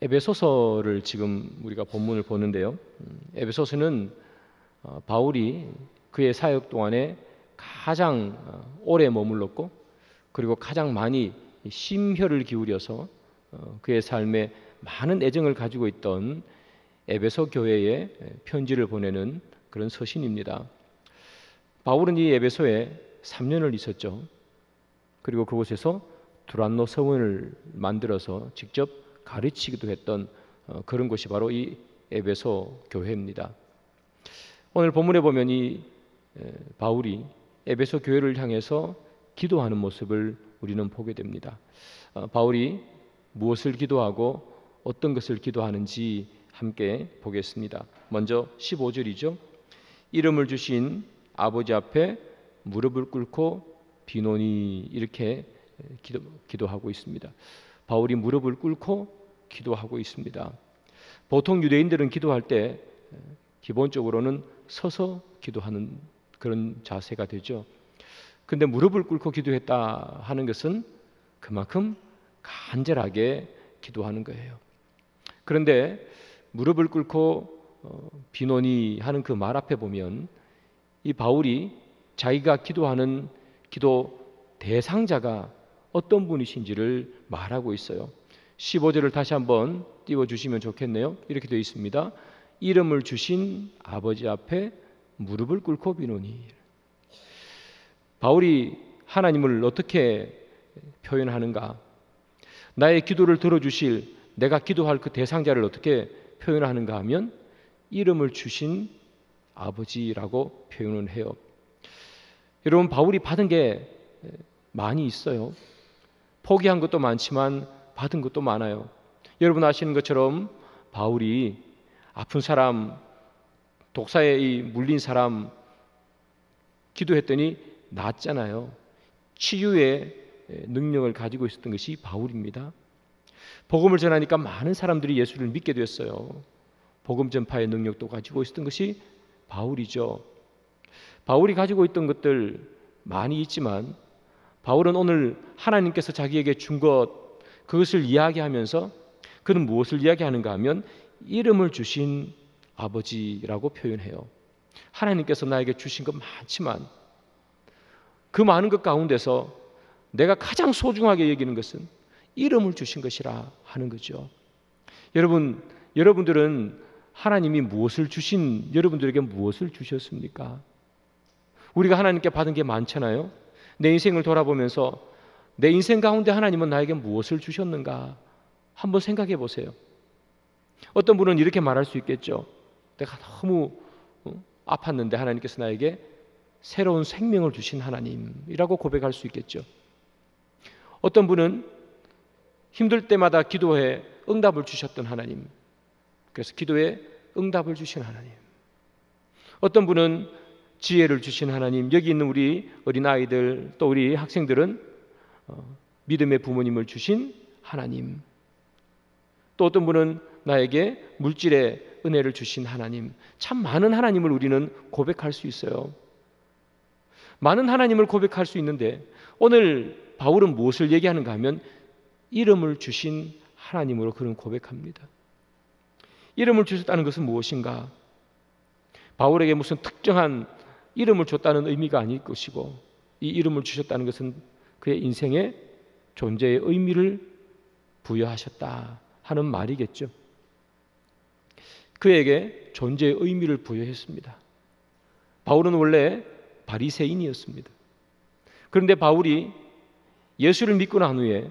에베소서를 지금 우리가 본문을 보는데요. 에베소서는 바울이 그의 사역 동안에 가장 오래 머물렀고, 그리고 가장 많이 심혈을 기울여서 그의 삶에 많은 애정을 가지고 있던 에베소 교회에 편지를 보내는 그런 서신입니다. 바울은 이 에베소에 3년을 있었죠. 그리고 그곳에서 두란노 서원을 만들어서 직접 가르치기도 했던 그런 곳이 바로 이 에베소 교회입니다. 오늘 본문에 보면 이 바울이 에베소 교회를 향해서 기도하는 모습을 우리는 보게 됩니다. 바울이 무엇을 기도하고 어떤 것을 기도하는지 함께 보겠습니다. 먼저 15절이죠. 이름을 주신 아버지 앞에 무릎을 꿇고 비노니, 이렇게 기도하고 있습니다. 바울이 무릎을 꿇고 기도하고 있습니다. 보통 유대인들은 기도할 때 기본적으로는 서서 기도하는 그런 자세가 되죠. 근데 무릎을 꿇고 기도했다 하는 것은 그만큼 간절하게 기도하는 거예요. 그런데 무릎을 꿇고 비노니 하는 그 말 앞에 보면 이 바울이 자기가 기도하는 기도 대상자가 어떤 분이신지를 말하고 있어요. 15절을 다시 한번 띄워주시면 좋겠네요. 이렇게 되어 있습니다. 이름을 주신 아버지 앞에 무릎을 꿇고 비노니. 바울이 하나님을 어떻게 표현하는가? 나의 기도를 들어주실, 내가 기도할 그 대상자를 어떻게 표현하는가 하면 이름을 주신 아버지라고 표현을 해요. 여러분, 바울이 받은 게 많이 있어요. 포기한 것도 많지만 받은 것도 많아요. 여러분 아시는 것처럼 바울이 아픈 사람, 독사에 물린 사람 기도했더니 낫잖아요. 치유의 능력을 가지고 있었던 것이 바울입니다. 복음을 전하니까 많은 사람들이 예수를 믿게 됐어요. 복음 전파의 능력도 가지고 있었던 것이 바울이죠. 바울이 가지고 있던 것들 많이 있지만 바울은 오늘 하나님께서 자기에게 준 것, 그것을 이야기하면서 그는 무엇을 이야기하는가 하면 이름을 주신 아버지라고 표현해요. 하나님께서 나에게 주신 것 많지만 그 많은 것 가운데서 내가 가장 소중하게 여기는 것은 이름을 주신 것이라 하는 거죠. 여러분들은 하나님이 무엇을 주신, 여러분들에게 무엇을 주셨습니까? 우리가 하나님께 받은 게 많잖아요. 내 인생을 돌아보면서 내 인생 가운데 하나님은 나에게 무엇을 주셨는가 한번 생각해 보세요. 어떤 분은 이렇게 말할 수 있겠죠. 내가 너무 아팠는데 하나님께서 나에게 새로운 생명을 주신 하나님이라고 고백할 수 있겠죠. 어떤 분은 힘들 때마다 기도해 응답을 주셨던 하나님, 그래서 기도에 응답을 주신 하나님. 어떤 분은 지혜를 주신 하나님, 여기 있는 우리 어린아이들 또 우리 학생들은 믿음의 부모님을 주신 하나님, 또 어떤 분은 나에게 물질의 은혜를 주신 하나님. 참 많은 하나님을 우리는 고백할 수 있어요. 많은 하나님을 고백할 수 있는데 오늘 바울은 무엇을 얘기하는가 하면 이름을 주신 하나님으로 그런 고백합니다. 이름을 주셨다는 것은 무엇인가? 바울에게 무슨 특정한 이름을 줬다는 의미가 아닐 것이고, 이 이름을 주셨다는 것은 그의 인생의 존재의 의미를 부여하셨다 하는 말이겠죠. 그에게 존재의 의미를 부여했습니다. 바울은 원래 바리새인이었습니다. 그런데 바울이 예수를 믿고 난 후에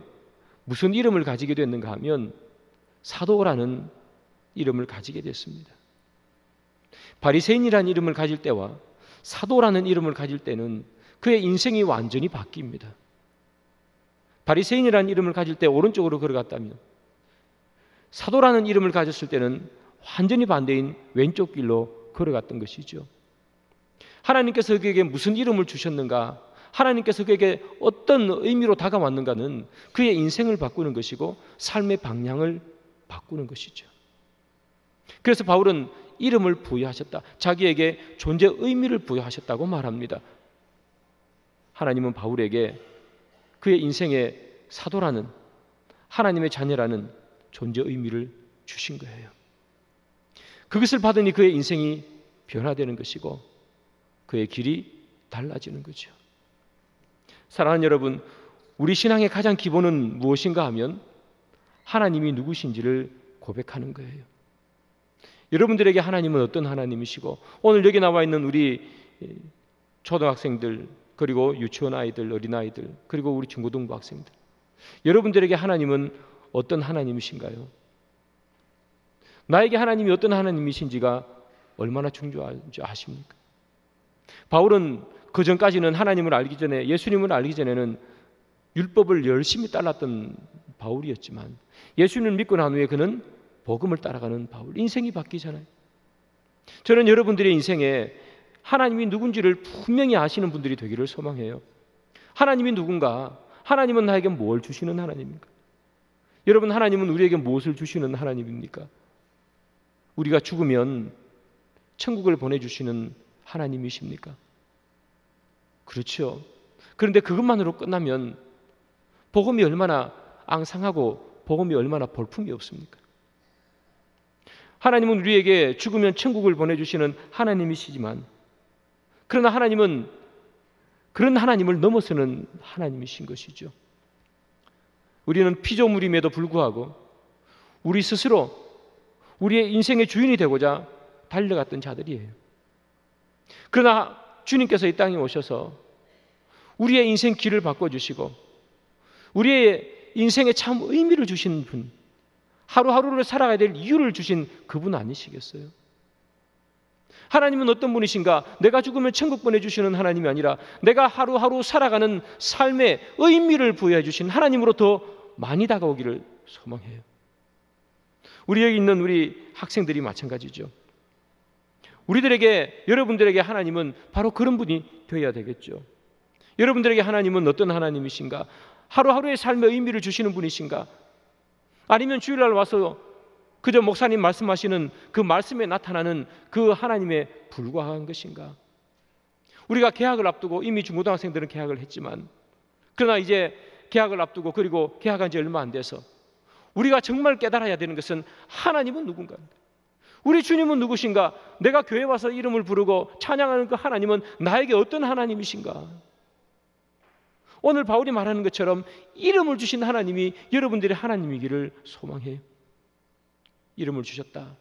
무슨 이름을 가지게 됐는가 하면 사도라는 이름을 가지게 됐습니다. 바리새인이라는 이름을 가질 때와 사도라는 이름을 가질 때는 그의 인생이 완전히 바뀝니다. 바리새인이라는 이름을 가질 때 오른쪽으로 걸어갔다면 사도라는 이름을 가졌을 때는 완전히 반대인 왼쪽 길로 걸어갔던 것이죠. 하나님께서 그에게 무슨 이름을 주셨는가, 하나님께서 그에게 어떤 의미로 다가왔는가는 그의 인생을 바꾸는 것이고 삶의 방향을 바꾸는 것이죠. 그래서 바울은 이름을 부여하셨다, 자기에게 존재 의미를 부여하셨다고 말합니다. 하나님은 바울에게 그의 인생의 사도라는, 하나님의 자녀라는 존재 의미를 주신 거예요. 그것을 받으니 그의 인생이 변화되는 것이고 그의 길이 달라지는 거죠. 사랑하는 여러분, 우리 신앙의 가장 기본은 무엇인가 하면 하나님이 누구신지를 고백하는 거예요. 여러분들에게 하나님은 어떤 하나님이시고, 오늘 여기 나와 있는 우리 초등학생들, 그리고 유치원 아이들, 어린아이들, 그리고 우리 중고등부 학생들, 여러분들에게 하나님은 어떤 하나님이신가요? 나에게 하나님이 어떤 하나님이신지가 얼마나 중요한지 아십니까? 바울은 그 전까지는 하나님을 알기 전에, 예수님을 알기 전에는 율법을 열심히 따랐던 바울이었지만, 예수님을 믿고 난 후에 그는 복음을 따라가는 바울, 인생이 바뀌잖아요. 저는 여러분들의 인생에 하나님이 누군지를 분명히 아시는 분들이 되기를 소망해요. 하나님이 누군가, 하나님은 나에게 뭘 주시는 하나님입니까? 여러분, 하나님은 우리에게 무엇을 주시는 하나님입니까? 우리가 죽으면 천국을 보내주시는 하나님이십니까? 그렇죠. 그런데 그것만으로 끝나면 복음이 얼마나 앙상하고 복음이 얼마나 볼품이 없습니까? 하나님은 우리에게 죽으면 천국을 보내주시는 하나님이시지만, 그러나 하나님은 그런 하나님을 넘어서는 하나님이신 것이죠. 우리는 피조물임에도 불구하고 우리 스스로 우리의 인생의 주인이 되고자 달려갔던 자들이에요. 그러나 주님께서 이 땅에 오셔서 우리의 인생 길을 바꿔주시고 우리의 인생에 참 의미를 주신 분, 하루하루를 살아가야 될 이유를 주신 그분 아니시겠어요? 하나님은 어떤 분이신가? 내가 죽으면 천국 보내주시는 하나님이 아니라 내가 하루하루 살아가는 삶의 의미를 부여해 주신 하나님으로 더 많이 다가오기를 소망해요. 우리 여기 있는 우리 학생들이 마찬가지죠. 우리들에게, 여러분들에게 하나님은 바로 그런 분이 되어야 되겠죠. 여러분들에게 하나님은 어떤 하나님이신가? 하루하루의 삶의 의미를 주시는 분이신가? 아니면 주일날 와서 그저 목사님 말씀하시는 그 말씀에 나타나는 그 하나님에 불과한 것인가? 우리가 개학을 앞두고, 이미 중고등학생들은 개학을 했지만, 그러나 이제 개학을 앞두고, 그리고 개학한 지 얼마 안 돼서 우리가 정말 깨달아야 되는 것은 하나님은 누군가? 우리 주님은 누구신가? 내가 교회 와서 이름을 부르고 찬양하는 그 하나님은 나에게 어떤 하나님이신가? 오늘 바울이 말하는 것처럼 이름을 주신 하나님이 여러분들의 하나님이기를 소망해요. 이름을 주셨다.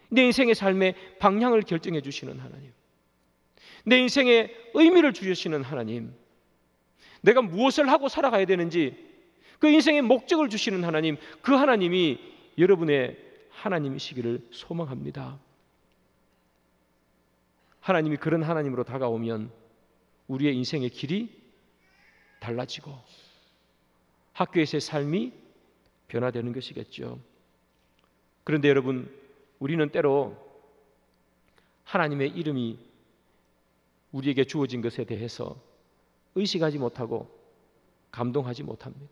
내 인생의 삶의 방향을 결정해 주시는 하나님, 내 인생의 의미를 주시는 하나님, 내가 무엇을 하고 살아가야 되는지 그 인생의 목적을 주시는 하나님, 그 하나님이 여러분의 하나님이시기를 소망합니다. 하나님이 그런 하나님으로 다가오면 우리의 인생의 길이 달라지고 학교에서의 삶이 변화되는 것이겠죠. 그런데 여러분, 우리는 때로 하나님의 이름이 우리에게 주어진 것에 대해서 의식하지 못하고 감동하지 못합니다.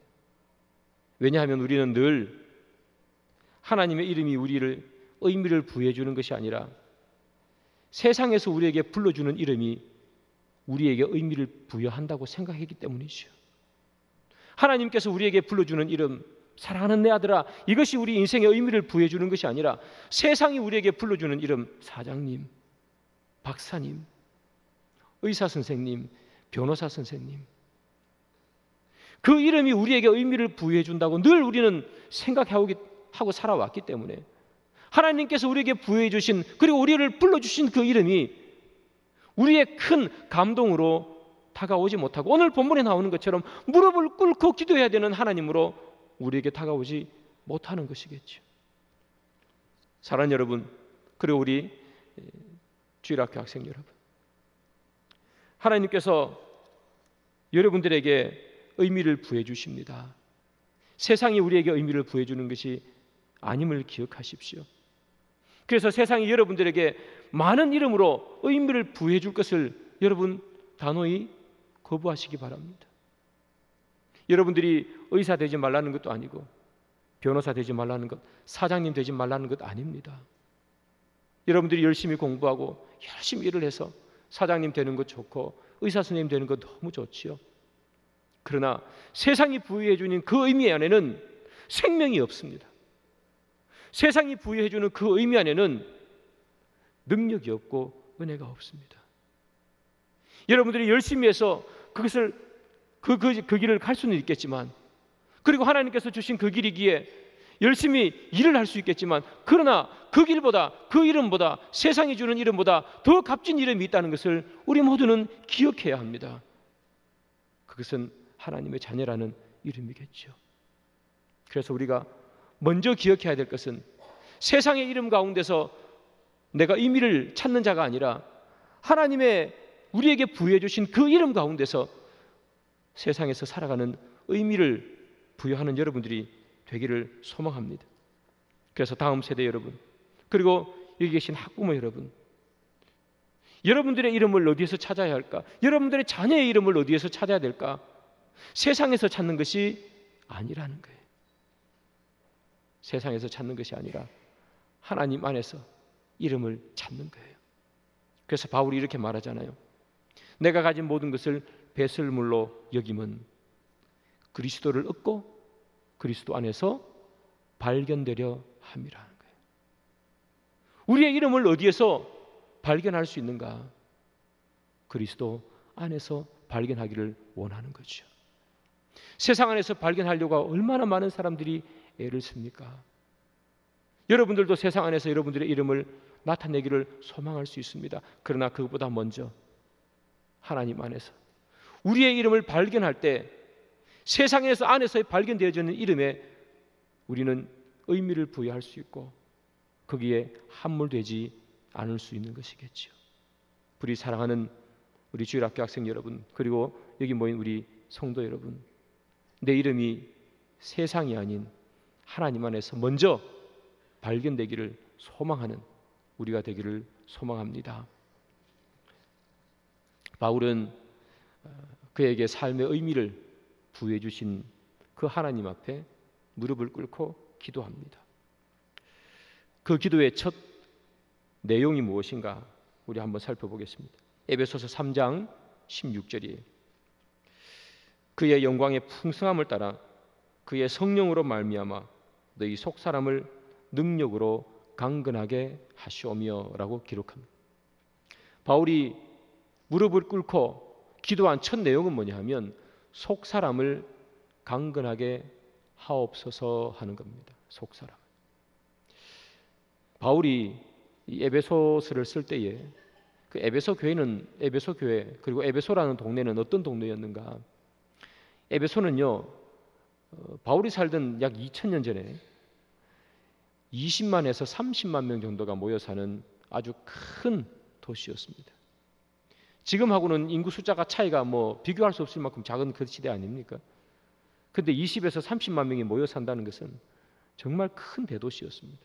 왜냐하면 우리는 늘 하나님의 이름이 우리를 의미를 부여해 주는 것이 아니라 세상에서 우리에게 불러주는 이름이 우리에게 의미를 부여한다고 생각했기 때문이죠. 하나님께서 우리에게 불러주는 이름, 사랑하는 내 아들아, 이것이 우리 인생의 의미를 부여해 주는 것이 아니라 세상이 우리에게 불러주는 이름, 사장님, 박사님, 의사 선생님, 변호사 선생님, 그 이름이 우리에게 의미를 부여해 준다고 늘 우리는 생각하고 살아왔기 때문에 하나님께서 우리에게 부여해 주신, 그리고 우리를 불러주신 그 이름이 우리의 큰 감동으로 다가오지 못하고, 오늘 본문에 나오는 것처럼 무릎을 꿇고 기도해야 되는 하나님으로 우리에게 다가오지 못하는 것이겠죠. 사랑하는 여러분, 그리고 우리 주일학교 학생 여러분, 하나님께서 여러분들에게 의미를 부여해 주십니다. 세상이 우리에게 의미를 부여해 주는 것이 아님을 기억하십시오. 그래서 세상이 여러분들에게 많은 이름으로 의미를 부여해 줄 것을 여러분 단호히 거부하시기 바랍니다. 여러분들이 의사 되지 말라는 것도 아니고 변호사 되지 말라는 것, 사장님 되지 말라는 것 아닙니다. 여러분들이 열심히 공부하고 열심히 일을 해서 사장님 되는 것 좋고 의사 선생님 되는 것 너무 좋지요. 그러나 세상이 부여해 주는 그 의미 안에는 생명이 없습니다. 세상이 부여해주는 그 의미 안에는 능력이 없고 은혜가 없습니다. 여러분들이 열심히 해서 그것을 그 길을 갈 수는 있겠지만, 그리고 하나님께서 주신 그 길이기에 열심히 일을 할 수 있겠지만, 그러나 그 길보다, 그 이름보다, 세상이 주는 이름보다 더 값진 이름이 있다는 것을 우리 모두는 기억해야 합니다. 그것은 하나님의 자녀라는 이름이겠죠. 그래서 우리가 먼저 기억해야 될 것은 세상의 이름 가운데서 내가 의미를 찾는 자가 아니라 하나님의 우리에게 부여해 주신 그 이름 가운데서 세상에서 살아가는 의미를 부여하는 여러분들이 되기를 소망합니다. 그래서 다음 세대 여러분, 그리고 여기 계신 학부모 여러분, 여러분들의 이름을 어디에서 찾아야 할까? 여러분들의 자녀의 이름을 어디에서 찾아야 될까? 세상에서 찾는 것이 아니라는 거예요. 세상에서 찾는 것이 아니라 하나님 안에서 이름을 찾는 거예요. 그래서 바울이 이렇게 말하잖아요. 내가 가진 모든 것을 배설물로 여김은 그리스도를 얻고 그리스도 안에서 발견되려 함이라는 거예요. 우리의 이름을 어디에서 발견할 수 있는가? 그리스도 안에서 발견하기를 원하는 거죠. 세상 안에서 발견하려고 얼마나 많은 사람들이 애를 씁니까? 여러분들도 세상 안에서 여러분들의 이름을 나타내기를 소망할 수 있습니다. 그러나 그것보다 먼저 하나님 안에서 우리의 이름을 발견할 때 세상에서 안에서 발견되어지는 이름에 우리는 의미를 부여할 수 있고 거기에 함몰되지 않을 수 있는 것이겠죠. 우리 사랑하는 우리 주일학교 학생 여러분, 그리고 여기 모인 우리 성도 여러분, 내 이름이 세상이 아닌 하나님 안에서 먼저 발견되기를 소망하는 우리가 되기를 소망합니다. 바울은 그에게 삶의 의미를 부여해 주신 그 하나님 앞에 무릎을 꿇고 기도합니다. 그 기도의 첫 내용이 무엇인가 우리 한번 살펴보겠습니다. 에베소서 3장 16절이에요. 그의 영광의 풍성함을 따라 그의 성령으로 말미암아 너희 속사람을 능력으로 강건하게 하시오며라고 기록합니다. 바울이 무릎을 꿇고 기도한 첫 내용은 뭐냐 하면 속사람을 강건하게 하옵소서 하는 겁니다. 속사람. 바울이 이 에베소서를 쓸 때에 그 에베소 교회는 에베소 교회, 그리고 에베소라는 동네는 어떤 동네였는가? 에베소는요, 바울이 살던 약 2000년 전에 20만에서 30만 명 정도가 모여 사는 아주 큰 도시였습니다. 지금하고는 인구 숫자가 차이가 비교할 수 없을 만큼 작은 그 시대 아닙니까? 근데 20에서 30만 명이 모여 산다는 것은 정말 큰 대도시였습니다.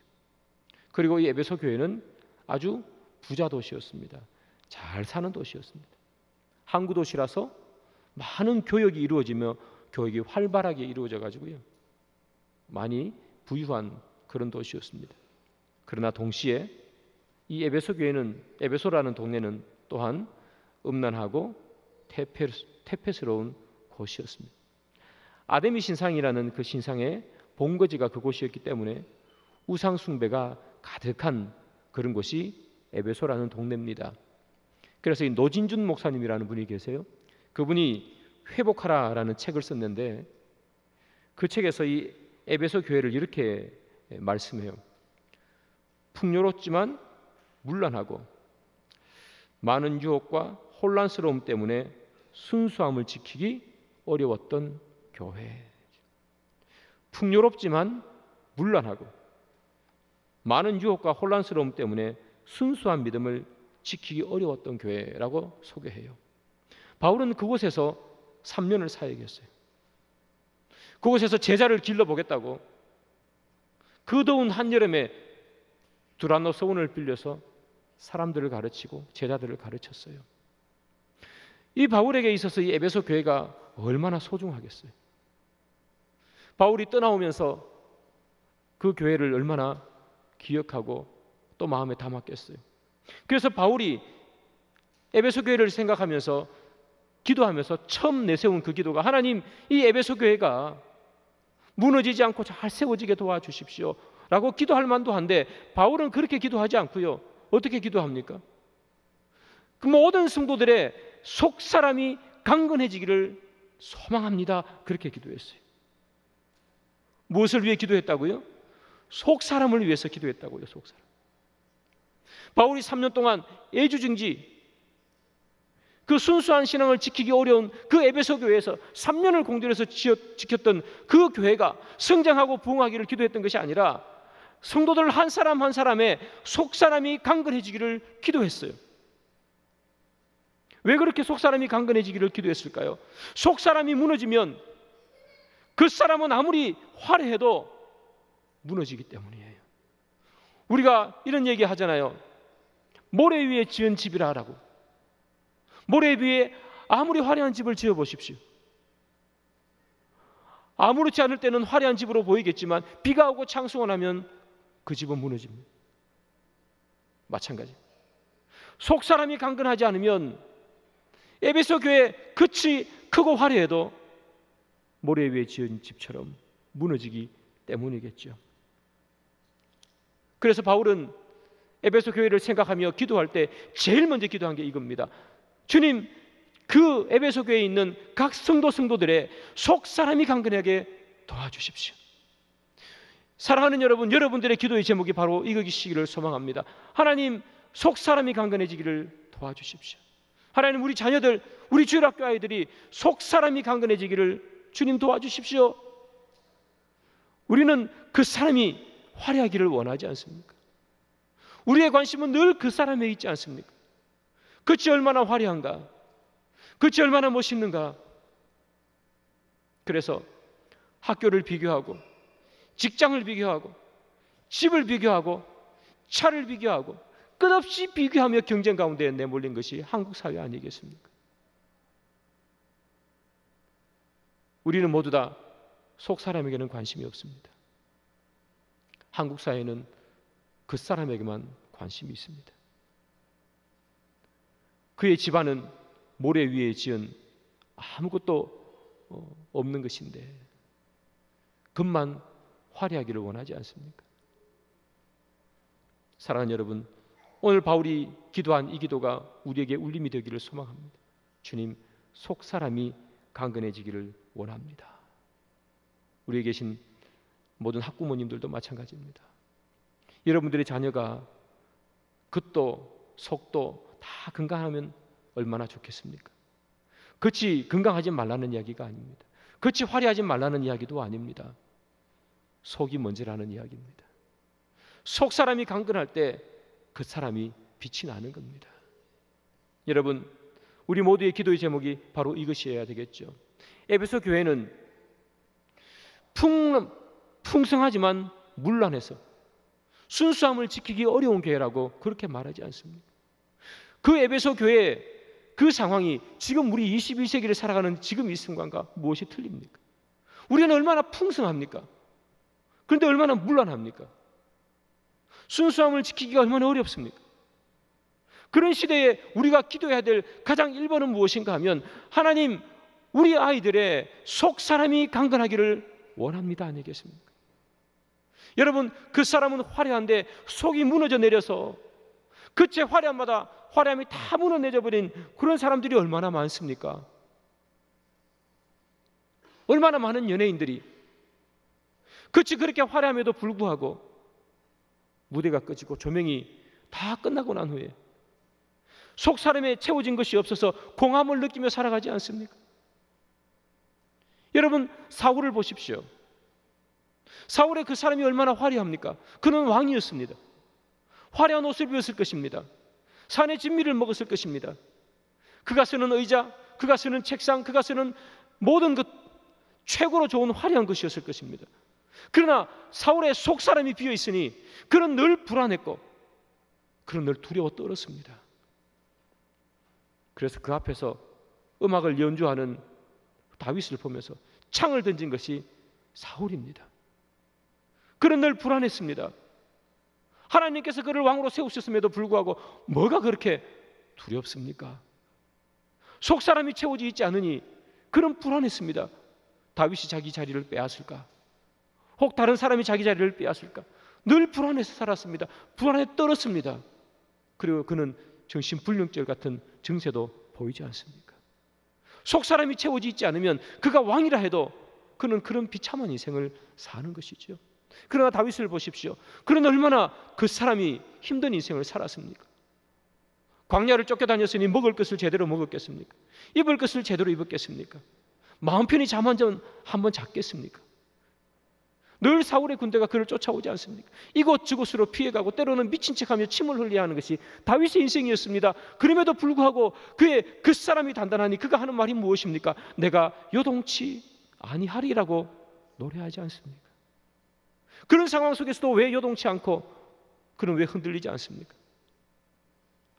그리고 이 에베소 교회는 아주 부자 도시였습니다. 잘 사는 도시였습니다. 항구 도시라서 많은 교역이 이루어지며 교역이 활발하게 이루어져 가지고요, 많이 부유한 그런 도시였습니다. 그러나 동시에 이 에베소 교회는, 에베소라는 동네는 또한 음란하고 태폐스러운 곳이었습니다. 아데미 신상이라는 그 신상의 본거지가 그곳이었기 때문에 우상 숭배가 가득한 그런 곳이 에베소라는 동네입니다. 그래서 이 노진준 목사님이라는 분이 계세요. 그분이 회복하라라는 책을 썼는데 그 책에서 이 에베소 교회를 이렇게 말씀해요. 풍요롭지만 문란하고 많은 유혹과 혼란스러움 때문에 순수함을 지키기 어려웠던 교회. 풍요롭지만 문란하고 많은 유혹과 혼란스러움 때문에 순수한 믿음을 지키기 어려웠던 교회라고 소개해요. 바울은 그곳에서 3년을 사역했어요. 그곳에서 제자를 길러보겠다고 그 더운 한여름에 두란노 서원을 빌려서 사람들을 가르치고 제자들을 가르쳤어요. 이 바울에게 있어서 이 에베소 교회가 얼마나 소중하겠어요. 바울이 떠나오면서 그 교회를 얼마나 기억하고 또 마음에 담았겠어요. 그래서 바울이 에베소 교회를 생각하면서 기도하면서 처음 내세운 그 기도가, 하나님, 이 에베소 교회가 무너지지 않고 잘 세워지게 도와주십시오. 라고 기도할 만도 한데 바울은 그렇게 기도하지 않고요. 어떻게 기도합니까? 그 모든 성도들의 속사람이 강건해지기를 소망합니다. 그렇게 기도했어요. 무엇을 위해 기도했다고요? 속사람을 위해서 기도했다고요. 속사람. 바울이 3년 동안 애주증지, 그 순수한 신앙을 지키기 어려운 그 에베소 교회에서 3년을 공들여서 지켰던 그 교회가 성장하고 부흥하기를 기도했던 것이 아니라 성도들 한 사람 한 사람의 속사람이 강건해지기를 기도했어요. 왜 그렇게 속사람이 강건해지기를 기도했을까요? 속사람이 무너지면 그 사람은 아무리 화려해도 무너지기 때문이에요. 우리가 이런 얘기 하잖아요. 모래 위에 지은 집이라라고. 모래 위에 아무리 화려한 집을 지어보십시오. 아무렇지 않을 때는 화려한 집으로 보이겠지만 비가 오고 창수가 나면 그 집은 무너집니다. 마찬가지. 속사람이 강건하지 않으면 에베소 교회 그치 크고 화려해도 모래 위에 지은 집처럼 무너지기 때문이겠죠. 그래서 바울은 에베소 교회를 생각하며 기도할 때 제일 먼저 기도한 게 이겁니다. 주님, 그 에베소 교회에 있는 각 성도들의 속사람이 강건하게 도와주십시오. 사랑하는 여러분, 여러분들의 기도의 제목이 바로 이것이기를 소망합니다. 하나님, 속사람이 강건해지기를 도와주십시오. 하나님, 우리 자녀들, 우리 주일학교 아이들이 속사람이 강건해지기를 주님 도와주십시오. 우리는 그 사람이 화려하기를 원하지 않습니까? 우리의 관심은 늘 그 사람에 있지 않습니까? 그치 얼마나 화려한가? 그치 얼마나 멋있는가? 그래서 학교를 비교하고 직장을 비교하고 집을 비교하고 차를 비교하고 끝없이 비교하며 경쟁 가운데 내몰린 것이 한국 사회 아니겠습니까? 우리는 모두 다 속 사람에게는 관심이 없습니다. 한국 사회는 그 사람에게만 관심이 있습니다. 그의 집안은 모래 위에 지은 아무것도 없는 것인데 그만 화려하기를 원하지 않습니까? 사랑하는 여러분, 오늘 바울이 기도한 이 기도가 우리에게 울림이 되기를 소망합니다. 주님, 속 사람이 강건해지기를 원합니다. 우리에 계신 모든 학부모님들도 마찬가지입니다. 여러분들의 자녀가 겉도 속도 다 건강하면 얼마나 좋겠습니까? 그치 건강하지 말라는 이야기가 아닙니다. 그치 화려하지 말라는 이야기도 아닙니다. 속이 먼저라는 이야기입니다. 속 사람이 강건할 때 그 사람이 빛이 나는 겁니다. 여러분, 우리 모두의 기도의 제목이 바로 이것이어야 되겠죠. 에베소 교회는 풍성하지만 문란해서 순수함을 지키기 어려운 교회라고 그렇게 말하지 않습니까? 그 에베소 교회의 그 상황이 지금 우리 21세기를 살아가는 지금 이 순간과 무엇이 틀립니까? 우리는 얼마나 풍성합니까? 그런데 얼마나 문란합니까? 순수함을 지키기가 얼마나 어렵습니까? 그런 시대에 우리가 기도해야 될 가장 1번은 무엇인가 하면 하나님, 우리 아이들의 속 사람이 강건하기를 원합니다 아니겠습니까? 여러분, 그 사람은 화려한데 속이 무너져 내려서 그체 화려함마다 화려함이 다 무너내져 버린 그런 사람들이 얼마나 많습니까? 얼마나 많은 연예인들이 그치 그렇게 화려함에도 불구하고 무대가 꺼지고 조명이 다 끝나고 난 후에 속 사람에 채워진 것이 없어서 공허함을 느끼며 살아가지 않습니까? 여러분, 사울을 보십시오. 사울의 그 사람이 얼마나 화려합니까? 그는 왕이었습니다. 화려한 옷을 입었을 것입니다. 산의 진미를 먹었을 것입니다. 그가 쓰는 의자, 그가 쓰는 책상, 그가 쓰는 모든 것 최고로 좋은 화려한 것이었을 것입니다. 그러나 사울의 속 사람이 비어 있으니 그는 늘 불안했고 그는 늘 두려워 떨었습니다. 그래서 그 앞에서 음악을 연주하는 다윗을 보면서 창을 던진 것이 사울입니다. 그는 늘 불안했습니다. 하나님께서 그를 왕으로 세우셨음에도 불구하고 뭐가 그렇게 두렵습니까? 속 사람이 채워져 있지 않으니 그는 불안했습니다. 다윗이 자기 자리를 빼앗을까? 혹 다른 사람이 자기 자리를 빼앗을까? 늘 불안해서 살았습니다. 불안에 떨었습니다. 그리고 그는 정신불능증 같은 증세도 보이지 않습니까? 속 사람이 채워지지 있지 않으면 그가 왕이라 해도 그는 그런 비참한 인생을 사는 것이죠. 그러나 다윗을 보십시오. 그는 얼마나 그 사람이 힘든 인생을 살았습니까? 광야를 쫓겨다녔으니 먹을 것을 제대로 먹었겠습니까? 입을 것을 제대로 입었겠습니까? 마음 편히 잠 한 번 잤겠습니까? 늘 사울의 군대가 그를 쫓아오지 않습니까? 이곳저곳으로 피해가고 때로는 미친 척하며 침을 흘려야 하는 것이 다윗의 인생이었습니다. 그럼에도 불구하고 그 사람이 단단하니 그가 하는 말이 무엇입니까? 내가 요동치 아니하리라고 노래하지 않습니까? 그런 상황 속에서도 왜 요동치 않고 그는 왜 흔들리지 않습니까?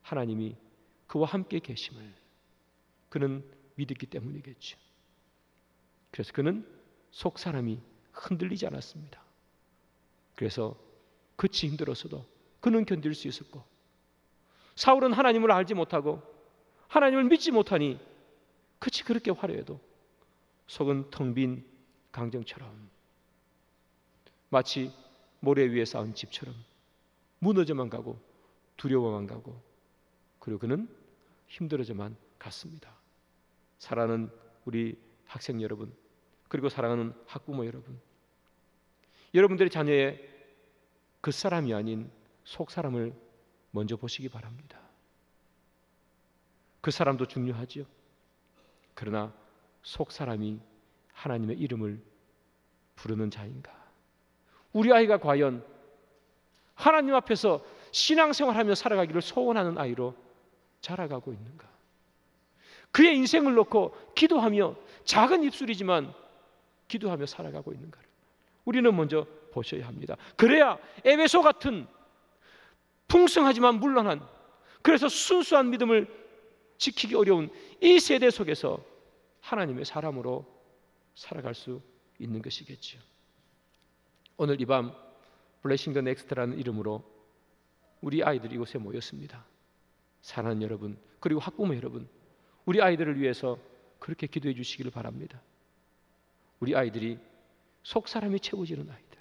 하나님이 그와 함께 계심을 그는 믿었기 때문이겠죠. 그래서 그는 속 사람이 흔들리지 않았습니다. 그래서 그치 힘들었어도 그는 견딜 수 있었고, 사울은 하나님을 알지 못하고 하나님을 믿지 못하니 그치 그렇게 화려해도 속은 텅 빈 강정처럼, 마치 모래 위에 쌓은 집처럼 무너져만 가고 두려워만 가고, 그리고 그는 힘들어져만 갔습니다. 사랑하는 우리 학생 여러분, 그리고 사랑하는 학부모 여러분, 여러분들의 자녀의 그 사람이 아닌 속 사람을 먼저 보시기 바랍니다. 그 사람도 중요하죠. 그러나 속 사람이 하나님의 이름을 부르는 자인가? 우리 아이가 과연 하나님 앞에서 신앙생활하며 살아가기를 소원하는 아이로 자라가고 있는가? 그의 인생을 놓고 기도하며, 작은 입술이지만 기도하며 살아가고 있는가를 우리는 먼저 보셔야 합니다. 그래야 에베소 같은 풍성하지만 문란한, 그래서 순수한 믿음을 지키기 어려운 이 세대 속에서 하나님의 사람으로 살아갈 수 있는 것이겠죠. 오늘 이 밤 블레싱 더 넥스트라는 이름으로 우리 아이들이 이곳에 모였습니다. 사랑하는 여러분, 그리고 학부모 여러분, 우리 아이들을 위해서 그렇게 기도해 주시기를 바랍니다. 우리 아이들이 속 사람이 채워지는 아이들,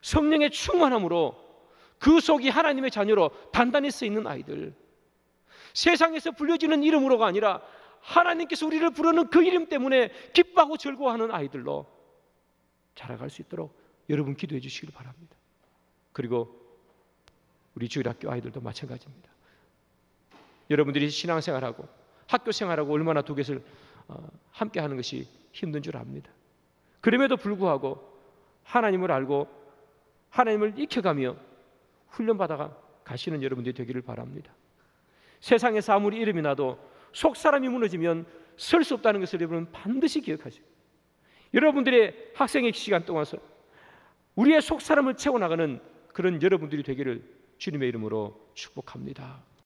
성령의 충만함으로 그 속이 하나님의 자녀로 단단히 서 있는 아이들, 세상에서 불려지는 이름으로가 아니라 하나님께서 우리를 부르는 그 이름 때문에 기뻐하고 즐거워하는 아이들로 자라갈 수 있도록 여러분 기도해 주시길 바랍니다. 그리고 우리 주일학교 아이들도 마찬가지입니다. 여러분들이 신앙생활하고 학교생활하고 얼마나 두 것을 함께 하는 것이 힘든 줄 압니다. 그럼에도 불구하고 하나님을 알고 하나님을 익혀가며 훈련받아 가시는 여러분들이 되기를 바랍니다. 세상에서 아무리 이름이 나도 속 사람이 무너지면 설 수 없다는 것을 여러분 반드시 기억하시고, 여러분들의 학생의 시간 동안서 우리의 속 사람을 채워나가는 그런 여러분들이 되기를 주님의 이름으로 축복합니다.